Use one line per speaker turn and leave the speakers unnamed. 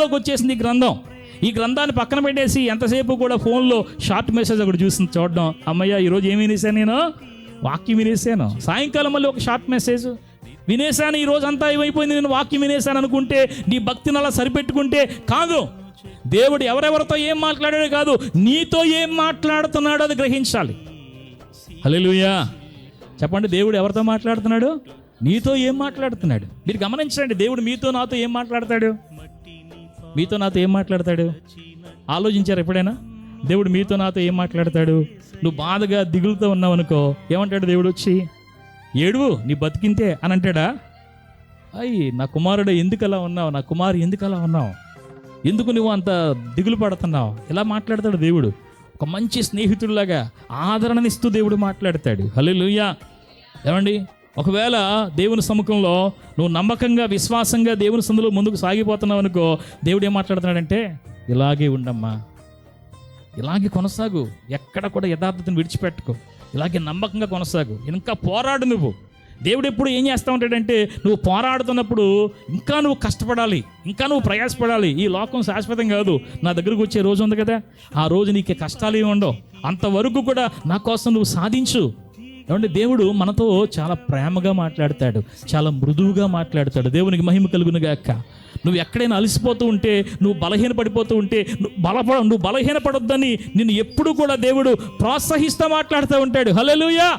చేతుల్లోకి వచ్చేసింది ఈ గ్రంథాన్ని పక్కన పెట్టేసి ఎంతసేపు కూడా ఫోన్లో షార్ట్ మెసేజ్ ఒకటి చూడడం. అమ్మయ్య, ఈరోజు ఏమి వినేసాను, నేను వాక్యం వినేసాను. సాయంకాలం మళ్ళీ ఒక షార్ట్ మెసేజ్ వినేసాను, ఈరోజు అంతా ఏమైపోయింది, నేను వాక్యం వినేసాను అనుకుంటే, నీ భక్తిని అలా సరిపెట్టుకుంటే కాదు. దేవుడు ఎవరెవరితో ఏం మాట్లాడాడో కాదు, నీతో ఏం మాట్లాడుతున్నాడో అది గ్రహించాలి. హల్లెలూయా చెప్పండి. దేవుడు ఎవరితో మాట్లాడుతున్నాడు? నీతో ఏం మాట్లాడుతున్నాడు? మీరు గమనించండి, దేవుడు మీతో నాతో ఏం మాట్లాడతాడు? మీతో నాతో ఏం మాట్లాడతాడు? ఆలోచించారు ఎప్పుడైనా? దేవుడు మీతో నాతో ఏం మాట్లాడతాడు? నువ్వు బాధగా దిగులుతో ఉన్నావు అనుకో, ఏమంటాడు దేవుడు వచ్చి? ఏడువు, నీ బతికింతే అని అంటాడా? అయ్యి నా కుమారుడు ఎందుకు అలా ఉన్నావు, నా కుమారు ఎందుకు అలా ఉన్నావు, ఎందుకు నువ్వు అంత దిగులు పడుతున్నావు? ఇలా మాట్లాడతాడు దేవుడు. ఒక మంచి స్నేహితుడిలాగా ఆదరణనిస్తూ దేవుడు మాట్లాడతాడు. హల్లెలూయా. ఏమండి, ఒకవేళ దేవుని సముఖంలో నువ్వు నమ్మకంగా విశ్వాసంగా దేవుని సందులో ముందుకు సాగిపోతున్నావు అనుకో, దేవుడు ఏం మాట్లాడుతున్నాడంటే, ఇలాగే ఉండమ్మా, ఇలాగే కొనసాగు, ఎక్కడ కూడా యథార్థతను విడిచిపెట్టుకో, ఇలాగే నమ్మకంగా కొనసాగు, ఇంకా పోరాడు. నువ్వు దేవుడు ఎప్పుడు ఏం చేస్తూ ఉంటాడంటే, నువ్వు పోరాడుతున్నప్పుడు ఇంకా నువ్వు కష్టపడాలి, ఇంకా నువ్వు ప్రయాసపడాలి. ఈ లోకం శాశ్వతం కాదు. నా దగ్గరకు వచ్చే రోజు ఉంది కదా, ఆ రోజు నీకు కష్టాలు ఏమి ఉండవు. అంతవరకు కూడా నా కోసం నువ్వు సాధించు. ఏమంటే దేవుడు మనతో చాలా ప్రేమగా మాట్లాడతాడు, చాలా మృదువుగా మాట్లాడతాడు. దేవునికి మహిమ కలుగును గాక. నువ్వు ఎక్కడైనా అలసిపోతూ ఉంటే, నువ్వు బలహీనపడిపోతూ ఉంటే, నువ్వు బలహీనపడొద్దని నిన్ను ఎప్పుడు కూడా దేవుడు ప్రోత్సహిస్తూ మాట్లాడుతూ ఉంటాడు. హల్లెలూయా.